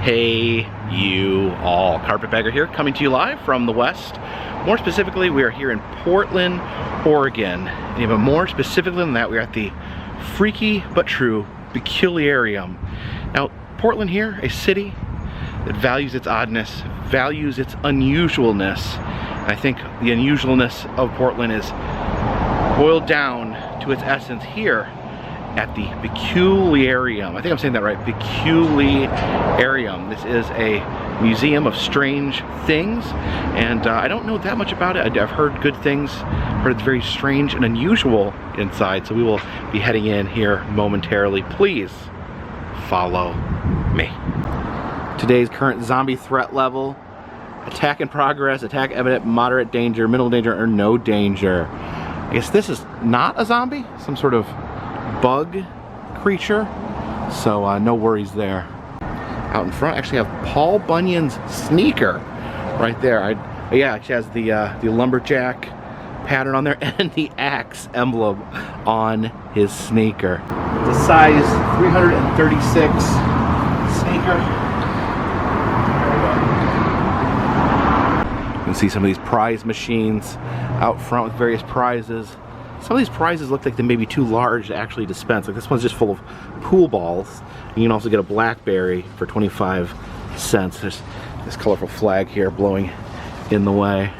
Hey you all, Carpetbagger here, coming to you live from the West. More specifically, we are here in Portland, Oregon. And even more specifically than that, we're at the Freakybuttrue Peculiarium. Now, Portland here, a city that values its oddness, values its unusualness. And I think the unusualness of Portland is boiled down to its essence here at the Peculiarium. I think I'm saying that right, Peculiarium. This is a museum of strange things, and I don't know that much about it. I've heard good things, heard it's very strange and unusual inside, so we will be heading in here momentarily. Please follow me. Today's current zombie threat level: attack in progress, attack imminent, moderate danger, minimal danger, or no danger. I guess this is not a zombie, some sort of bug creature, so no worries there. Out in front, I actually have Paul Bunyan's sneaker right there. Yeah, it has the lumberjack pattern on there and the axe emblem on his sneaker. It's a size 336 sneaker. You can see some of these prize machines out front with various prizes. Some of these prizes look like they may be too large to actually dispense. Like this one's just full of pool balls. And you can also get a blackberry for 25 cents. There's this colorful flag here blowing in the way.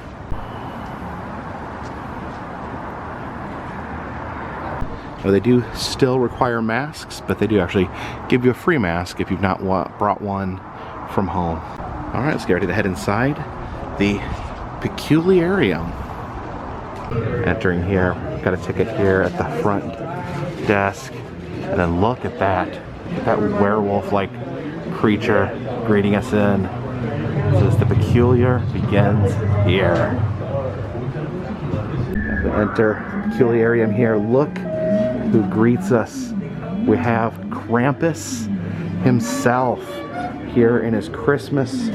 Now, they do still require masks, but they do actually give you a free mask if you've not brought one from home. All right, let's get ready to head inside the Peculiarium. Entering here, got a ticket here at the front desk, and then look at that werewolf-like creature greeting us in. It says the peculiar begins here. As we enter Peculiarium here, look who greets us. We have Krampus himself here in his Christmas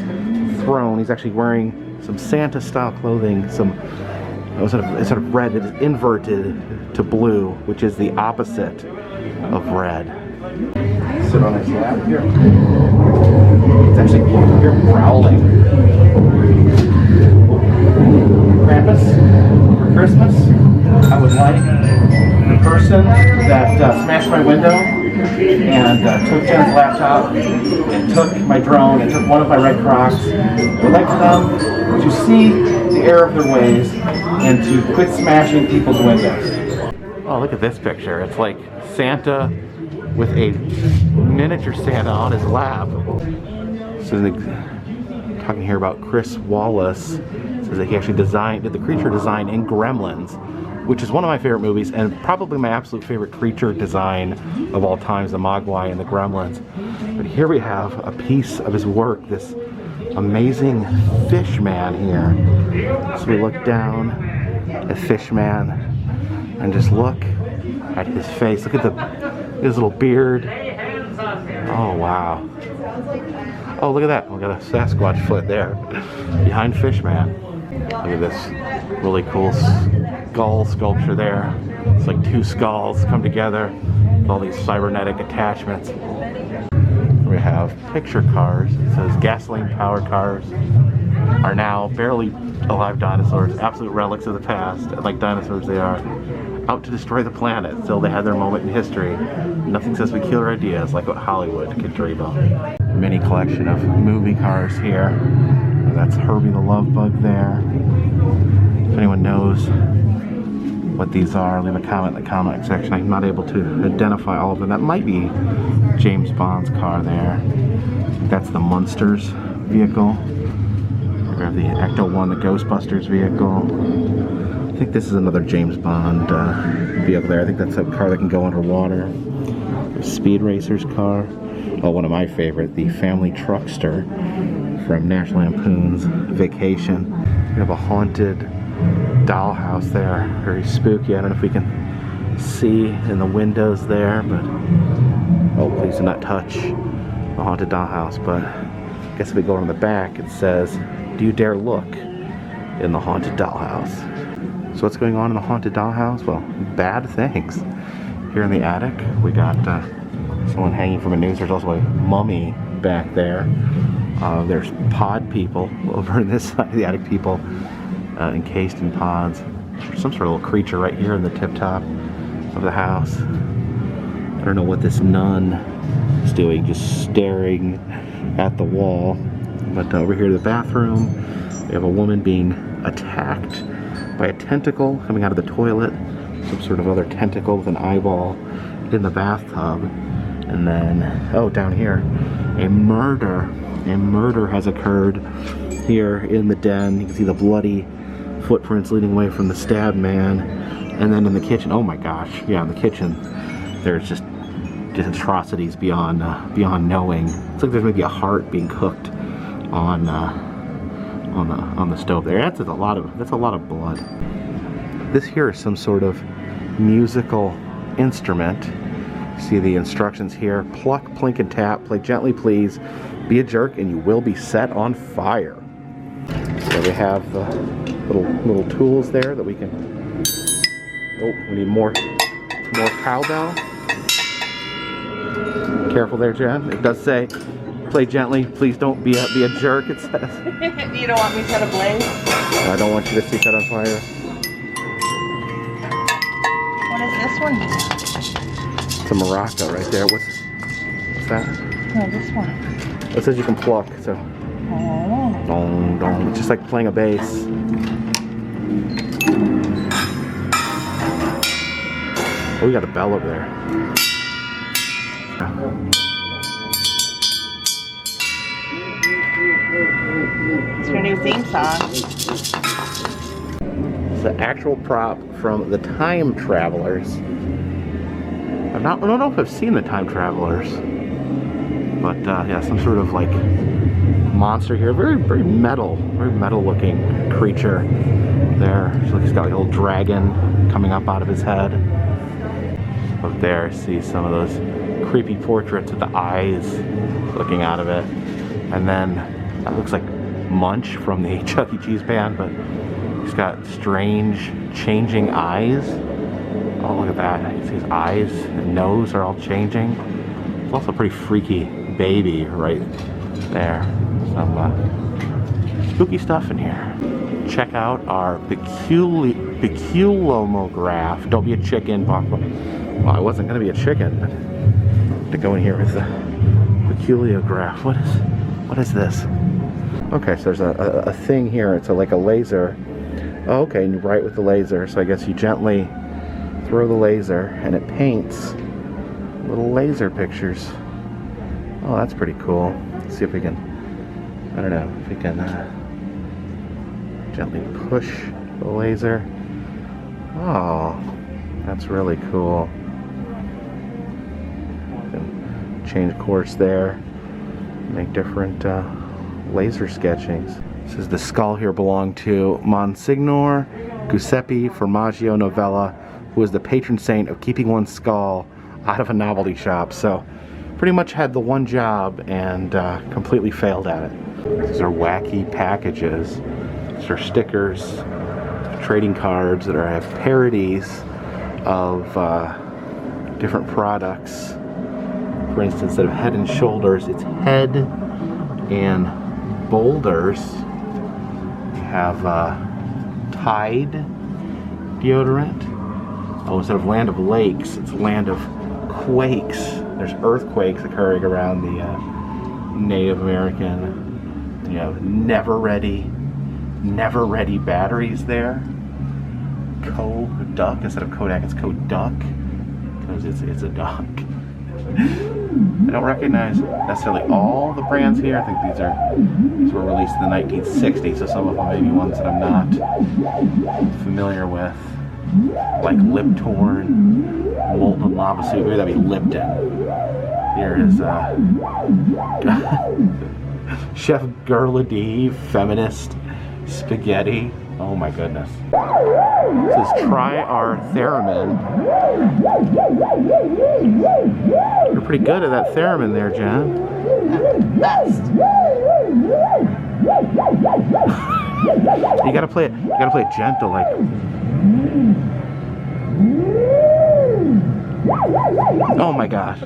throne. He's actually wearing some Santa-style clothing, it's sort of red. It is inverted to blue, which is the opposite of red. Sit on his lap here. It's actually here growling. Krampus, for Christmas, I would like the person that smashed my window and took Jen's laptop and took my drone and took one of my red Crocs. I would like them to see the error of their ways and to quit smashing people's windows. Oh, look at this picture. It's like Santa with a miniature Santa on his lap. So talking here about Chris Wallace, says that he actually did the creature design in Gremlins, which is one of my favorite movies and probably my absolute favorite creature design of all times, the Mogwai and the Gremlins. But here we have a piece of his work, this amazing fish man here. So we look down at fish man and just look at his face. Look at his little beard. Oh wow. Oh, look at that. We got a Sasquatch foot there behind fish man. Look at this really cool skull sculpture there. It's like two skulls come together with all these cybernetic attachments. We have picture cars. It says gasoline powered cars are now barely alive dinosaurs, absolute relics of the past, and like dinosaurs they are, out to destroy the planet. Still they had their moment in history. Nothing says peculiar ideas like what Hollywood could dream of. Mini collection of movie cars here. That's Herbie the Love Bug there. If anyone knows what these are, leave a comment in the comment section. I'm not able to identify all of them. That might be James Bond's car there. That's the Munsters vehicle. We have the Ecto-1, the Ghostbusters vehicle. I think this is another James Bond vehicle there. I think that's a car that can go underwater. Speed Racer's car. Oh, one of my favorite, the Family Truckster from National Lampoon's Vacation. We have a haunted dollhouse there, very spooky. I don't know if we can see in the windows there, but oh, please do not touch the haunted dollhouse. But I guess if we go on the back, it says, "Do you dare look in the haunted dollhouse?" So what's going on in the haunted dollhouse? Well, bad things. Here in the attic, we got someone hanging from a noose. There's also a mummy back there. There's pod people over on this side of the attic, people encased in pods. There's some sort of little creature right here in the tip top of the house. I don't know what this nun is doing, just staring at the wall. But over here in the bathroom, we have a woman being attacked by a tentacle coming out of the toilet. Some sort of other tentacle with an eyeball in the bathtub. And then, oh, down here, a murder. A murder has occurred here in the den. You can see the bloody footprints leading away from the stabbed man. And then in the kitchen, oh my gosh, yeah, in the kitchen, there's just atrocities beyond knowing. It's like there's maybe a heart being cooked on the stove there. That's a lot of blood. This here is some sort of musical instrument. See the instructions here: pluck, plink, and tap. Play gently, please. Be a jerk, and you will be set on fire. So we have little tools there that we can. Oh, we need more cowbell. Careful there, Jen. It does say, play gently. Please don't be a jerk. It says. You don't want me set ablaze? I don't want you to be set on fire. What is this one? It's a maraca right there. What's that? No, this one. It says you can pluck, so. Oh. Dong, dong. It's just like playing a bass. Oh, we got a bell over there. It's your new theme song. It's the actual prop from the Time Travelers. I don't know if I've seen the Time Travelers, but yeah, some sort of like monster here. Very metal looking creature there. Looks like he's got like a little dragon coming up out of his head. Up there, see some of those creepy portraits with the eyes looking out of it. And then that looks like Munch from the Chuck E. Cheese band, but he's got strange changing eyes. Oh, look at that. You see his eyes and nose are all changing. It's also a pretty freaky baby right there. Some spooky stuff in here. Check out our peculomograph. Don't be a chicken, Papa. Well, I wasn't going to be a chicken, but to go in here with the peculiograph. What is this? Okay, so there's a thing here. It's like a laser. Oh, okay, and you write with the laser. So I guess you gently throw the laser and it paints little laser pictures. Oh, that's pretty cool. Let's see if we can, I don't know, if we can gently push the laser. Oh, that's really cool. Change course there, make different laser sketchings. Says the skull here belonged to Monsignor Giuseppe Formaggio Novella, who was the patron saint of keeping one's skull out of a novelty shop. So pretty much had the one job and completely failed at it. These are wacky packages. These are stickers, trading cards that have parodies of different products. For instance, instead of Head and Shoulders, it's Head and Boulders. We have Tide deodorant. Oh, instead of Land of Lakes, it's Land of Quakes. There's earthquakes occurring around the Native American. You have Never Ready batteries there. Kodak, instead of Kodak, it's Koduck, because it's a duck. I don't recognize necessarily all the brands here. I think these were released in the 1960s, so some of them may be ones that I'm not familiar with, like Liptorn, Molten Lava Suit. Maybe that'd be Lipton. Here is Chef Gurlady Feminist Spaghetti. Oh my goodness. This is Try Our Theremin. You're pretty good at that theremin there, Jen. Best. You gotta play it gentle, like. Oh my gosh.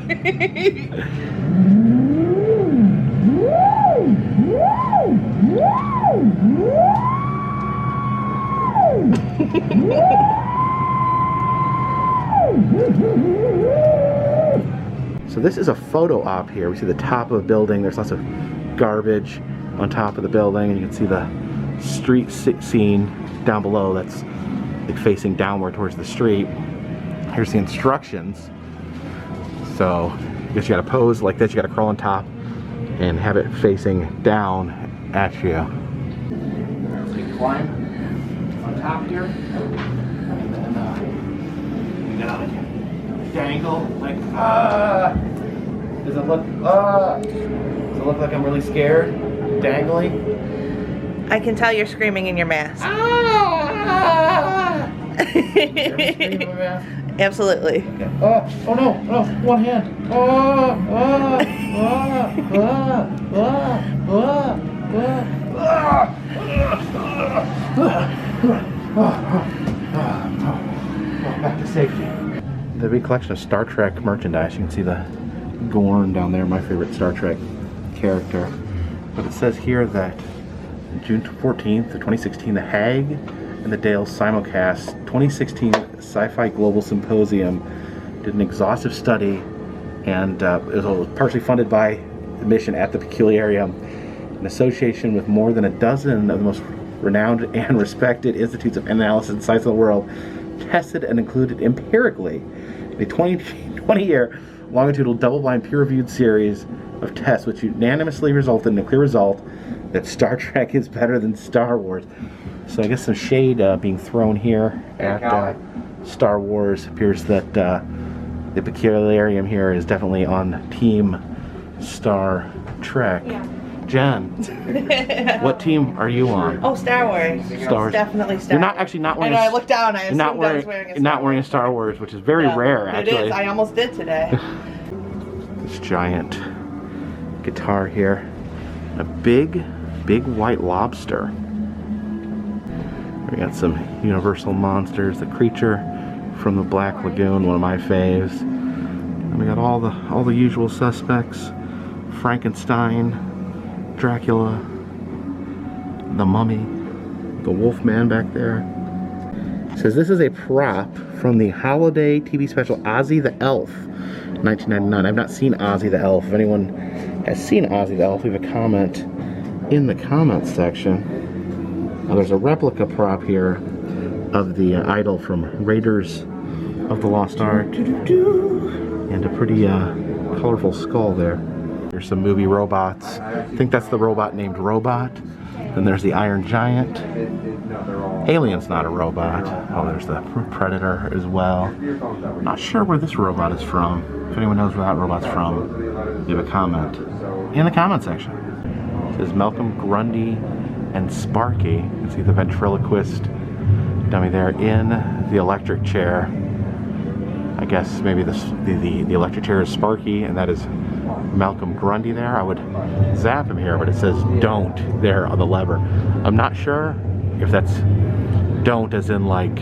So this is a photo op here. We see the top of a building. There's lots of garbage on top of the building, and you can see the street scene down below that's like facing downward towards the street. Here's the instructions. So I guess you gotta pose like this. You gotta crawl on top and have it facing down at you. So you climb on top here, and then you get out again. Dangle like Does it look like I'm really scared? Dangling? I can tell you're screaming in your mask. You ever scream in my mask? Absolutely. Okay. Oh no, one hand. Back to safety. The big collection of Star Trek merchandise. You can see the Gorn down there, my favorite Star Trek character. But it says here that June 14th of 2016, the Hag and the Dale simulcast 2016 Sci-Fi Global Symposium did an exhaustive study, and it was partially funded by the mission at the Peculiarium in association with more than a dozen of the most renowned and respected institutes of analysis and science in the world, tested and included empirically a 20-year longitudinal double-blind peer-reviewed series of tests which unanimously resulted in a clear result that Star Trek is better than Star Wars. So I guess some shade being thrown here at Star Wars. Appears that the Peculiarium here is definitely on Team Star Trek. Yeah. Jen, what team are you on? Oh, Star Wars. Star Wars. Definitely Star Wars. You're not actually not wearing. I know. I looked down. I assumed I was wearing a Star You're not wearing a Star Wars, which is very rare. Actually, it is. I almost did today. This giant guitar here, a big white lobster. We got some Universal monsters, the creature from the Black Lagoon, one of my faves. And we got all the usual suspects: Frankenstein, Dracula, the Mummy, the Wolfman back there. It says this is a prop from the holiday TV special Ozzy the Elf, 1999. I've not seen Ozzy the Elf. If anyone has seen Ozzy the Elf, leave a comment in the comments section. Now there's a replica prop here of the idol from Raiders of the Lost Ark, and a pretty colorful skull there. There's some movie robots. I think that's the robot named Robot. Then there's the Iron Giant. Alien's not a robot. Oh, there's the Predator as well. Not sure where this robot is from. If anyone knows where that robot's from, leave a comment in the comment section. It says Malcolm Grundy and Sparky. You can see the ventriloquist dummy there in the electric chair. I guess maybe the electric chair is Sparky, and that is Malcolm Grundy there. I would zap him here, but it says don't there on the lever. I'm not sure if that's don't as in like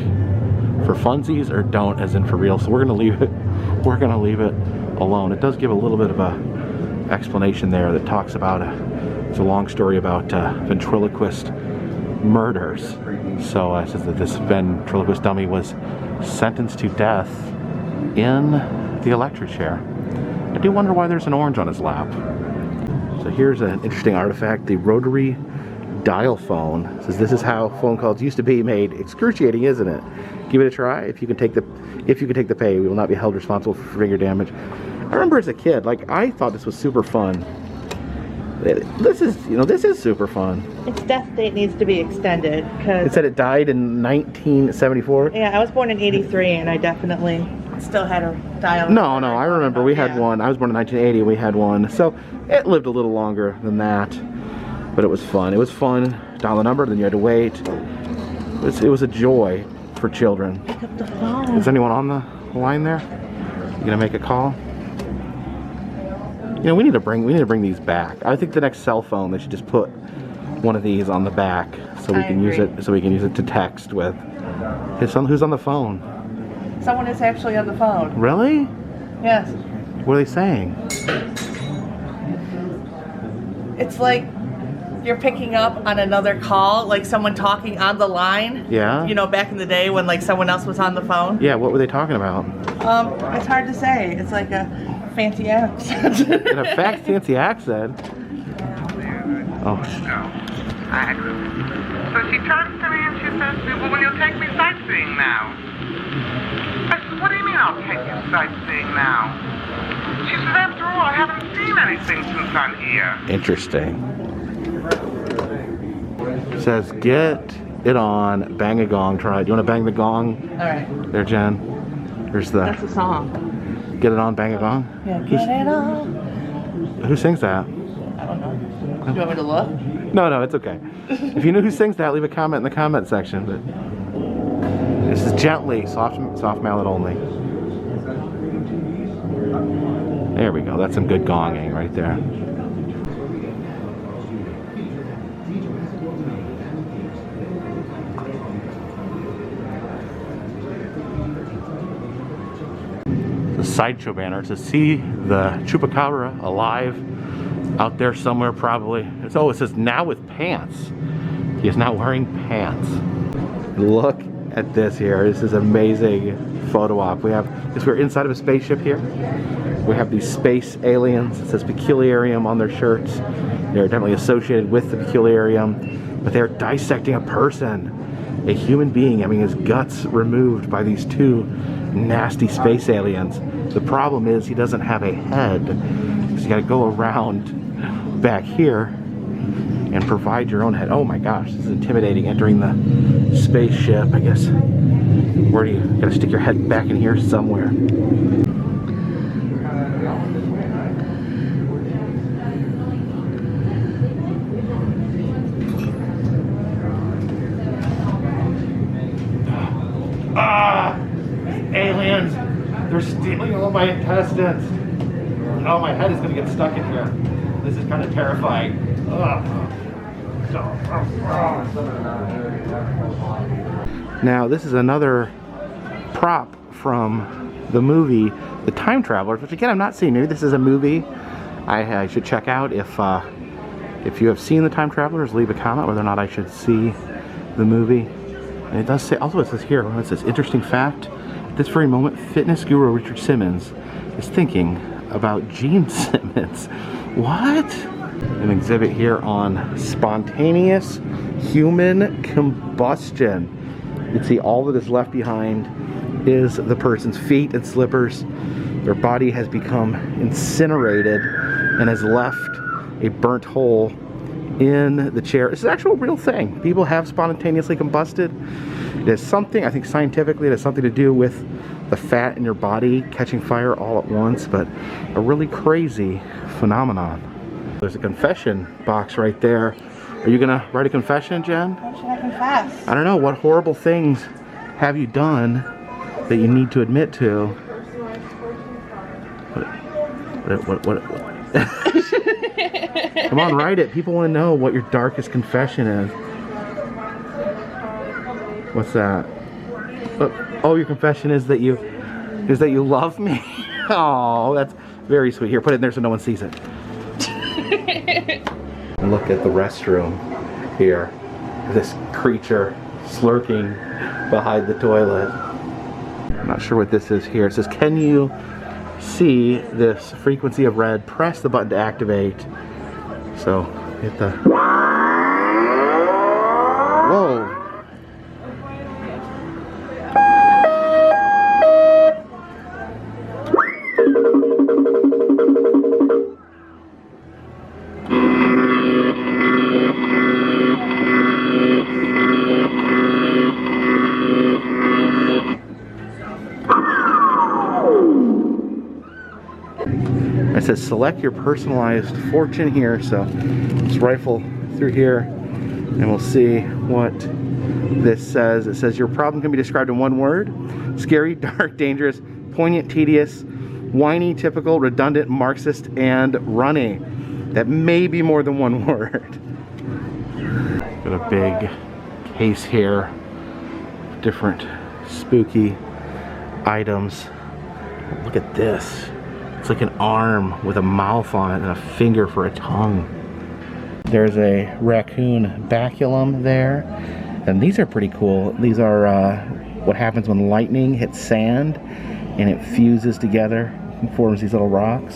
for funsies or don't as in for real. So we're gonna leave it alone. It does give a little bit of a explanation there that talks about it's a long story about ventriloquist murders. So it says that this ventriloquist dummy was sentenced to death in the electric chair. I do wonder why there's an orange on his lap. So here's an interesting artifact, the rotary dial phone. It says this is how phone calls used to be made. Excruciating, isn't it? Give it a try. If you can take the pay, we will not be held responsible for finger damage. I remember as a kid, like I thought this was super fun. This is super fun. Its death date needs to be extended because it said it died in 1974. Yeah, I was born in '83, and I definitely still had a dial. No, I remember we had one. I was born in 1980. We had one, so it lived a little longer than that. But it was fun. It was fun. Dial the number, then you had to wait. It was a joy for children. Pick up the phone. Is anyone on the line there? You gonna make a call? You know, we need to bring these back. I think the next cell phone they should just put one of these on the back so we can use it to text with. Who's on the phone? Someone is actually on the phone. Really? Yes. What are they saying? It's like you're picking up on another call, like someone talking on the line. Yeah? You know, back in the day when like someone else was on the phone. Yeah, what were they talking about? It's hard to say. It's like a fancy accent. In a fancy accent? Oh. So she turns to me and she says to me, well, will you take me sightseeing now? I said, what do you mean I'll take you sightseeing now? She says, after all, I haven't seen anything since I'm here. Interesting. It says, get it on, bang a gong, try it. You want to bang the gong? Alright. There, Jen. There's the... That's a song. Get it on, bang a gong? Yeah, get it on. Who sings that? I don't know. Do you want me to look? No, it's okay. If you know who sings that, leave a comment in the comment section. But this is gently, soft mallet only. There we go. That's some good gonging right there. The sideshow banner to see the chupacabra alive out there somewhere probably. It says now with pants. He is now wearing pants. Look at this here. This is amazing photo op. We're inside of a spaceship here. We have these space aliens. It says Peculiarium on their shirts. They're definitely associated with the Peculiarium, but they're dissecting a person, a human being, having his guts removed by these two nasty space aliens. The problem is he doesn't have a head, so you gotta go around back here and provide your own head. Oh my gosh, this is intimidating, entering the spaceship. I guess, where do you gotta stick your head back in here somewhere? Aliens, they're stealing all my intestines. Oh, my head is gonna get stuck in here. This is kind of terrifying. Now, this is another prop from the movie The Time Travelers, which again I'm not seeing. Maybe this is a movie I should check out. If you have seen The Time Travelers, leave a comment whether or not I should see the movie. And it does say, also it says here, it says, interesting fact, at this very moment, fitness guru Richard Simmons is thinking about Gene Simmons. What? An exhibit here on spontaneous human combustion. You can see all that is left behind is the person's feet and slippers. Their body has become incinerated and has left a burnt hole in the chair. It's an actual real thing. People have spontaneously combusted. It has something, I think scientifically, it has something to do with the fat in your body catching fire all at once, but a really crazy phenomenon. There's a confession box right there. Are you gonna write a confession, Jen? What should I confess? I don't know. What horrible things have you done that you need to admit to? What? Come on, write it. People want to know what your darkest confession is. What's that? Oh, your confession is that you love me. Oh, that's very sweet. Here, put it in there so no one sees it. Look at the restroom here. This creature slurking behind the toilet. I'm not sure what this is here. It says, can you see this frequency of red? Press the button to activate. So, hit the... Whoa! It says select your personalized fortune here, so let's rifle through here and we'll see what this says. It says your problem can be described in one word: scary, dark, dangerous, poignant, tedious, whiny, typical, redundant, Marxist, and runny. That may be more than one word. Got a big case here, different spooky items. Look at this. It's like an arm with a mouth on it and a finger for a tongue. There's a raccoon baculum there. And these are pretty cool. These are what happens when lightning hits sand and it fuses together and forms these little rocks.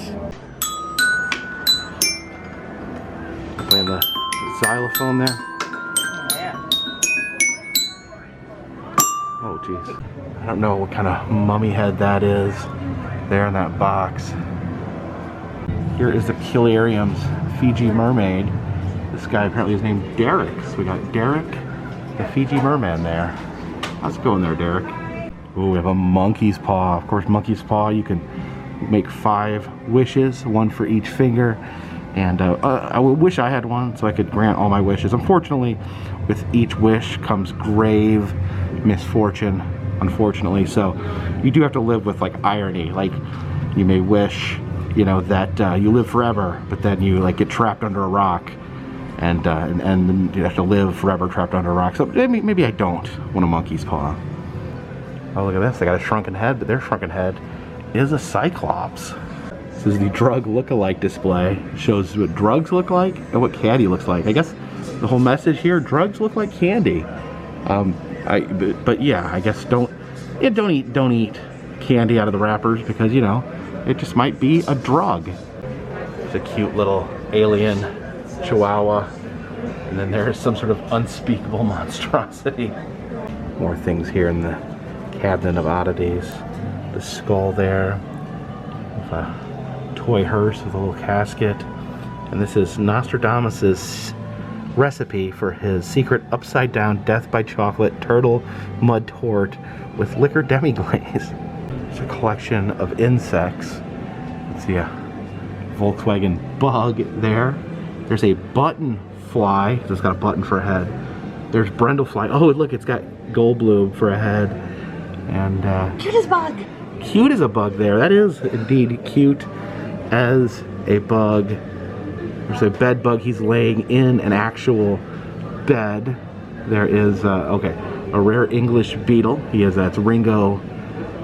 Playing the xylophone there. Yeah. Oh geez. I don't know what kind of mummy head that is there in that box. Here is the Killeriums Fiji Mermaid. This guy apparently is named Derek. So we got Derek, the Fiji Merman there. How's it going there, Derek? Oh, we have a monkey's paw. Of course, monkey's paw, you can make 5 wishes, 1 for each finger. And I wish I had one so I could grant all my wishes. Unfortunately, with each wish comes grave misfortune, unfortunately. So you do have to live with like irony. Like you may wish, you know, that you live forever, but then you like get trapped under a rock, and then you have to live forever trapped under a rock. So maybe I don't want a monkey's paw. Oh, look at this! They got a shrunken head, but their shrunken head is a Cyclops. This is the drug look-alike display. It shows what drugs look like and what candy looks like. I guess the whole message here: drugs look like candy. But yeah, I guess don't eat candy out of the wrappers, because you know it just might be a drug. It's a cute little alien chihuahua, and then there's some sort of unspeakable monstrosity. More things here in the cabinet of oddities. The skull there, with a toy hearse with a little casket, and this is Nostradamus's recipe for his secret upside down death by chocolate turtle mud tort with liquor demi-glaze. It's a collection of insects. Let's see a Volkswagen bug there. There's a button fly. It's got a button for a head. There's brindlefly. Oh, look, it's got Goldblum for a head. And Cute as bug. Cute as a bug there. That is indeed cute as a bug. There's a bed bug. He's laying in an actual bed. There is okay, a rare English beetle. He is it's Ringo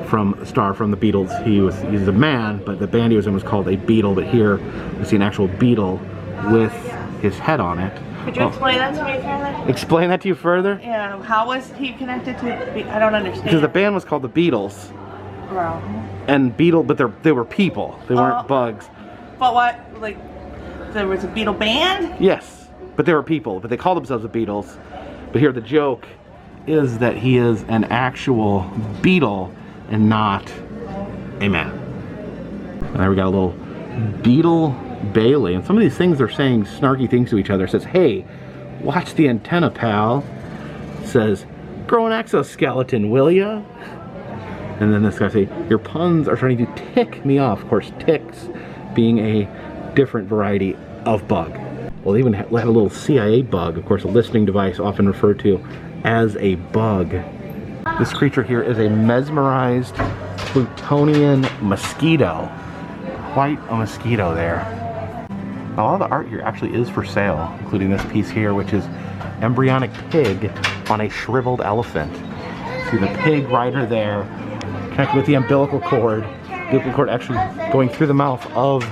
from the Beatles. He's a man, but the band he was in was called a Beetle. But here we see an actual beetle with his head on it. Could you explain that to me further? Explain that to you further? Yeah. How was he connected to? I don't understand. Because the band was called the Beatles. Bro. And beetle, but they were people. They weren't bugs. But what? Like, there was a Beatle band? Yes, but they were people. But they called themselves the Beatles. But here the joke is that he is an actual beetle and not a man. And there we got a little beetle Bailey. And some of these things are saying snarky things to each other. It says, hey, watch the antenna, pal. It says, grow an exoskeleton, will ya? And then this guy say, your puns are trying to tick me off. Of course, ticks being a different variety of bug. Well, they even had a little CIA bug, of course, a listening device often referred to as a bug. This creature here is a mesmerized Plutonian mosquito. Quite a mosquito there. A lot of the art here actually is for sale, including this piece here, which is embryonic pig on a shriveled elephant. See the pig rider there, connected with the umbilical cord. The umbilical cord actually going through the mouth of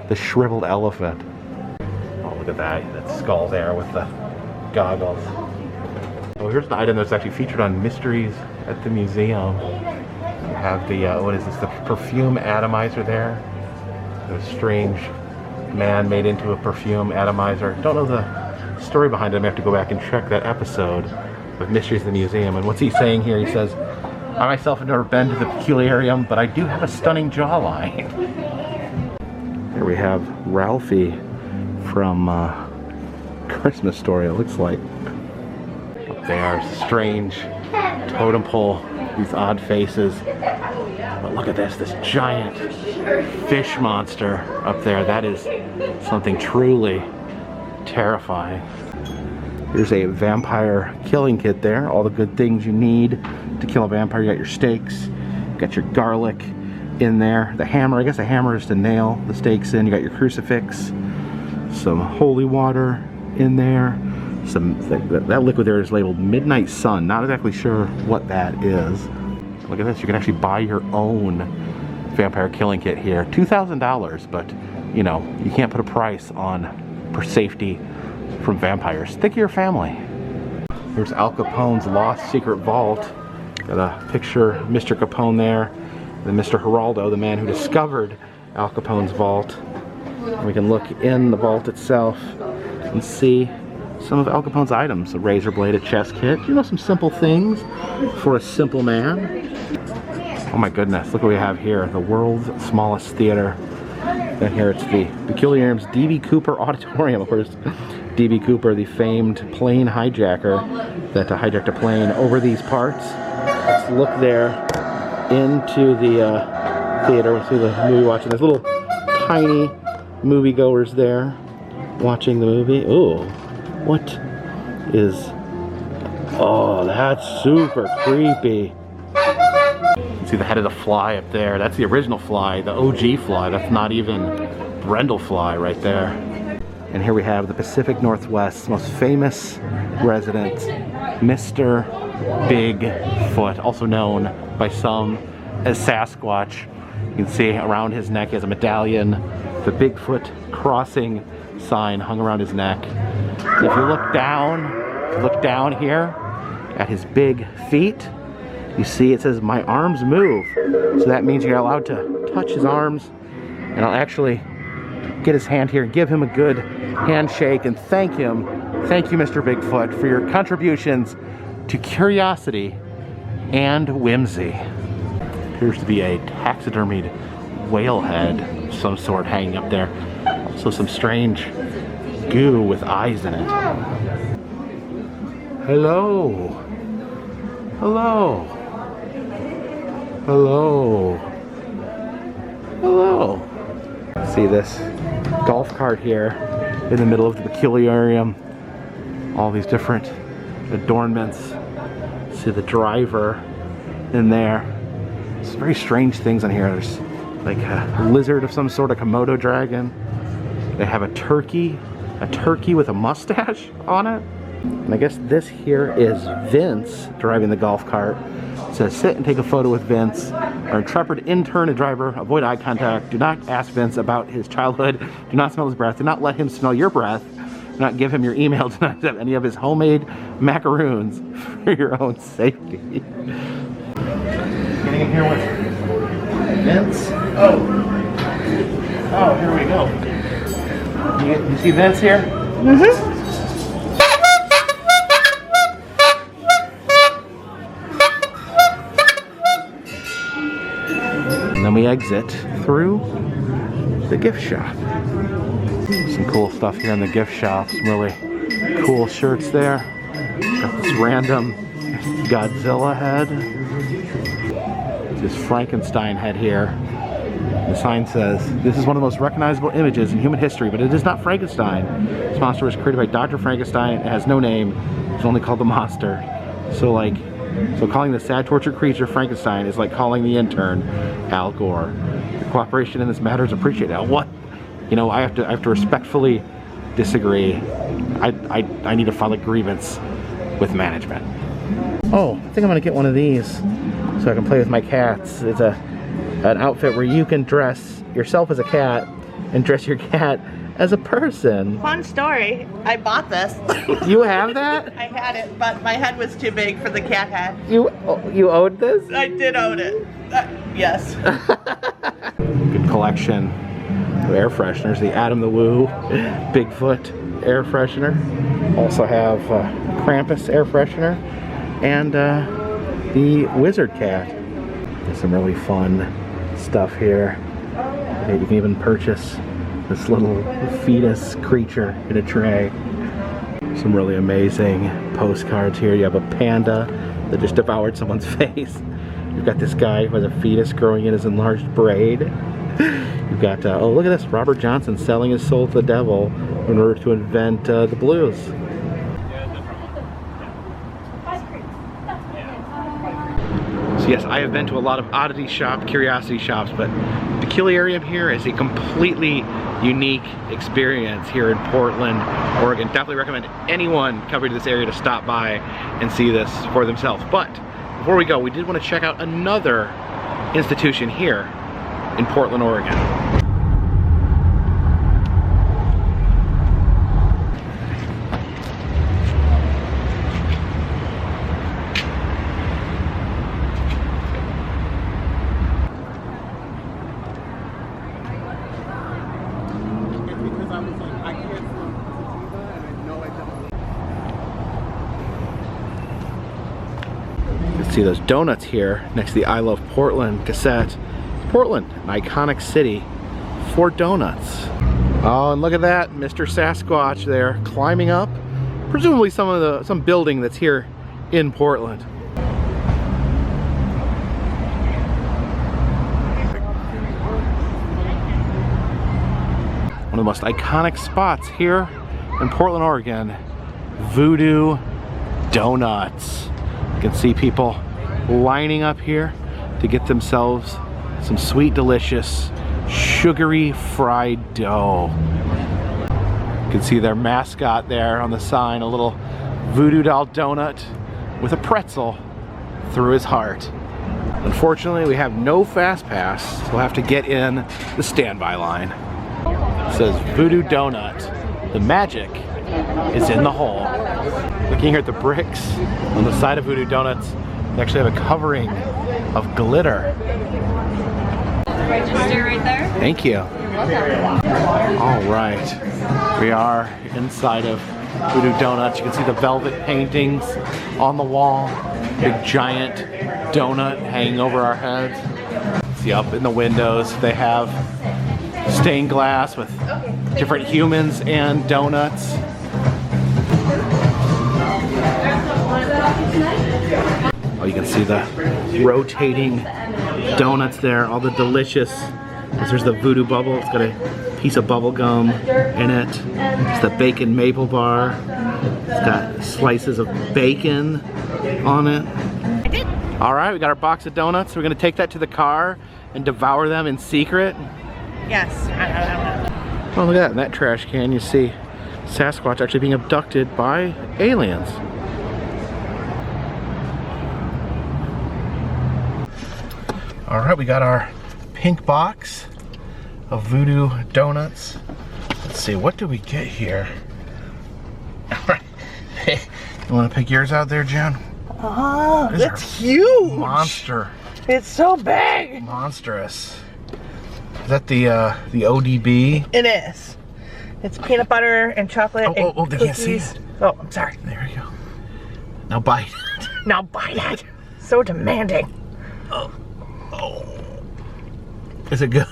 the shriveled elephant. Oh, look at that skull there with the goggles. Oh, here's an item that's actually featured on Mysteries at the Museum. You have the, what is this, the perfume atomizer there. A strange man made into a perfume atomizer. Don't know the story behind it. I have to go back and check that episode of Mysteries at the Museum. And what's he saying here? He says, I myself have never been to the Peculiarium, but I do have a stunning jawline. Here we have Ralphie from Christmas Story, it looks like. Up there, strange totem pole, these odd faces. But look at this giant fish monster up there. That is something truly terrifying. Here's a vampire killing kit there. All the good things you need to kill a vampire. You got your stakes, you got your garlic in there. The hammer, I guess the hammer is to nail the stakes in. You got your crucifix, some holy water in there. That liquid there is labeled Midnight Sun. Not exactly sure what that is. Look at this, you can actually buy your own vampire killing kit here. $2,000, but you know, you can't put a price on safety from vampires. Think of your family. Here's Al Capone's lost secret vault. Got a picture of Mr. Capone there. And Mr. Geraldo, the man who discovered Al Capone's vault. And we can look in the vault itself and see some of Al Capone's items. A razor blade, a chest kit. You know, some simple things for a simple man. Oh my goodness, look what we have here. The world's smallest theater. And here it's the Peculiarium's D.B. Cooper Auditorium. Of course, D.B. Cooper, the famed plane hijacker that hijacked a plane over these parts. Let's look there into the theater through the movie watching. There's little tiny moviegoers there watching the movie. Ooh, what is... Oh, that's super creepy. See the head of the fly up there. That's the original fly, the OG fly. That's not even Brendel fly right there. And here we have the Pacific Northwest's most famous resident, Mr. Bigfoot, also known by some as Sasquatch. You can see around his neck he has a medallion, the Bigfoot crossing sign hung around his neck. If you look down here at his big feet, you see it says, "My arms move." So that means you're allowed to touch his arms. And I'll actually get his hand here and give him a good handshake and thank him. Thank you, Mr. Bigfoot, for your contributions to curiosity and whimsy. Appears to be a taxidermied whale head of some sort hanging up there. Also some strange goo with eyes in it. Hello. Hello. Hello. Hello. See this golf cart here in the middle of the Peculiarium. All these different adornments. See the driver in there. Some very strange things on here. There's like a lizard of some sort, a Komodo dragon. They have a turkey with a mustache on it. And I guess this here is Vince driving the golf cart. It says, "Sit and take a photo with Vince. Our intrepid intern and driver. Avoid eye contact. Do not ask Vince about his childhood. Do not smell his breath. Do not let him smell your breath. Do not give him your email. Do not accept any of his homemade macaroons for your own safety." Getting in here with Vince. Oh, here we go. You see Vince here? Mm-hmm. And then we exit through the gift shop. Some cool stuff here in the gift shop. Some really cool shirts there. Got this random Godzilla head. This Frankenstein head here. The sign says, "This is one of the most recognizable images in human history, but it is not Frankenstein. This monster was created by Dr. Frankenstein. It has no name. It's only called the monster." So calling the sad tortured creature Frankenstein is like calling the intern Al Gore. Your cooperation in this matter is appreciated. What? You know, I have to respectfully disagree. I need to file a grievance with management. Oh, I think I'm gonna get one of these so I can play with my cats. It's an outfit where you can dress yourself as a cat and dress your cat as a person. Fun story. I bought this. You have that? I had it, but my head was too big for the cat head. You owed this? I did own it. Yes. Good collection of air fresheners. The Adam the Woo Bigfoot air freshener. Also have Krampus air freshener and the Wizard Cat. There's some really fun stuff here. You can even purchase this little fetus creature in a tray. Some really amazing postcards here. You have a panda that just devoured someone's face. You've got this guy who has a fetus growing in his enlarged braid. You've got, oh look at this, Robert Johnson selling his soul to the devil in order to invent the blues. So yes, I have been to a lot of oddity shop, curiosity shops, but Killerium here is a completely unique experience here in Portland, Oregon. Definitely recommend anyone coming to this area to stop by and see this for themselves. But before we go, we did want to check out another institution here in Portland, Oregon. You can see those donuts here next to the I Love Portland cassette. Portland, an iconic city for donuts. Oh, and look at that, Mr. Sasquatch there climbing up, presumably some building that's here in Portland. One of the most iconic spots here in Portland, Oregon, Voodoo Donuts. You can see people lining up here to get themselves some sweet, delicious, sugary fried dough. You can see their mascot there on the sign, a little voodoo doll donut with a pretzel through his heart. Unfortunately, we have no fast pass, so we'll have to get in the standby line. It says Voodoo Donut. The magic is in the hole. Looking here at the bricks on the side of Voodoo Donuts, they actually have a covering of glitter. Register right there. Thank you. You're welcome. All right, we are inside of Voodoo Donuts. You can see the velvet paintings on the wall. Big giant donut hanging over our heads. See up in the windows, they have stained glass with different humans and donuts. Oh, you can see the rotating donuts there, all the delicious. There's the voodoo bubble, it's got a piece of bubble gum in it. It's the bacon maple bar. It's got slices of bacon on it. All right, we got our box of donuts. We're gonna take that to the car and devour them in secret. Yes. Oh, look at that, in that trash can you see Sasquatch actually being abducted by aliens. All right, we got our pink box of Voodoo Donuts. Let's see, what do we get here? Hey, you want to pick yours out there, Jen? Oh, These that's are huge. Monster. It's so big. Monstrous. Is that the ODB? It is. It's peanut butter and chocolate and Oh, they can't see cookies. it. Oh, I'm sorry. There we go. Now bite. Now bite it. So demanding. Oh. Is it good?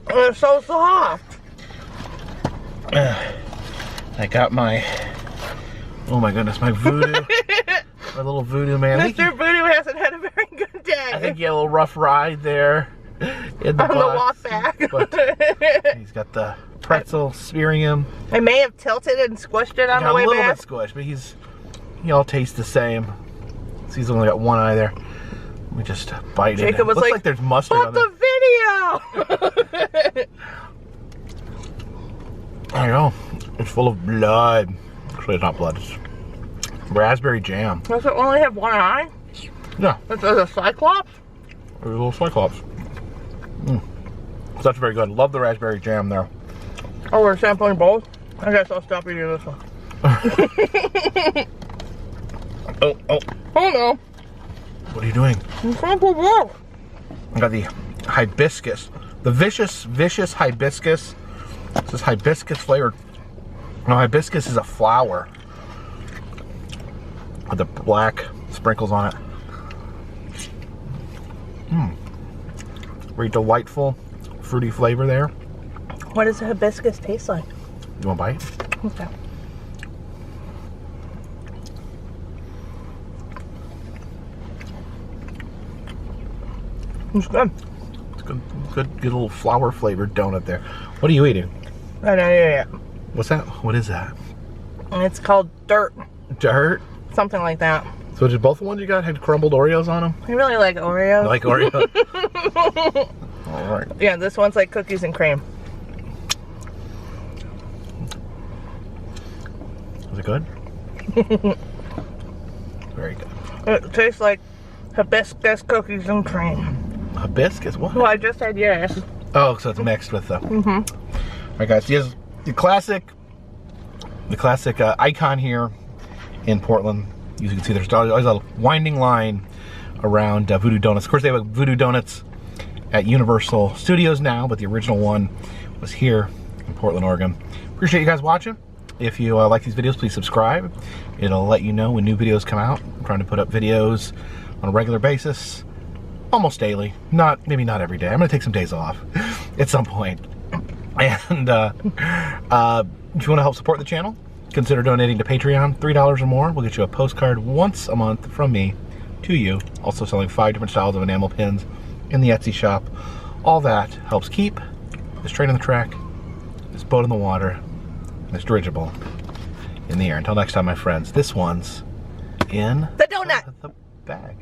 It's so soft. I got my, oh my goodness, my voodoo, my little voodoo man. Mr. Voodoo hasn't had a very good day. I think he had a little rough ride there in the On the walk back. But he's got the pretzel spearing him. I may have tilted and squished it on the way Got a little back. bit squished, but he all tastes the same. So he's only got one eye there. Let me just bite it. Jacob was Looks like, like there's mustard "Put on the it. video!" I know. It's full of blood. Actually, it's not blood. It's raspberry jam. Does it only have one eye? Yeah. It's a Cyclops? There's a little Cyclops. So that's very good. Love the raspberry jam there. Oh, we're sampling both? I guess I'll stop eating this one. Oh. Oh no. What are you doing? I'm sample both. I got the hibiscus. The vicious hibiscus. This is hibiscus flavored. No, hibiscus is a flower with the black sprinkles on it. Very delightful, fruity flavor there. What does the hibiscus taste like? You want a bite? Okay. It's good. It's good little flower flavored donut there. What are you eating? I don't eat it. What's that? What is that? It's called dirt. Dirt? Something like that. So did both the ones you got had crumbled Oreos on them? I really like Oreos. You like Oreo? All right. Yeah, this one's like cookies and cream. Is it good? Very good. It tastes like hibiscus cookies and cream. Hibiscus? What? Well, I just said yes. Oh, so it's mixed with the. All right, guys. Here's the classic icon here in Portland. As you can see, there's always a winding line around Voodoo Donuts. Of course, they have Voodoo Donuts at Universal Studios now, but the original one was here in Portland, Oregon. Appreciate you guys watching. If you like these videos, please subscribe. It'll let you know when new videos come out. I'm trying to put up videos on a regular basis, almost daily. Maybe not every day. I'm gonna take some days off at some point. And if you want to help support the channel, consider donating to Patreon. $3 or more will get you a postcard once a month from me to you. Also selling 5 different styles of enamel pins in the Etsy shop. All that helps keep this train on the track, this boat in the water, this dirigible in the air. Until next time, my friends, this one's in The donut. the bag.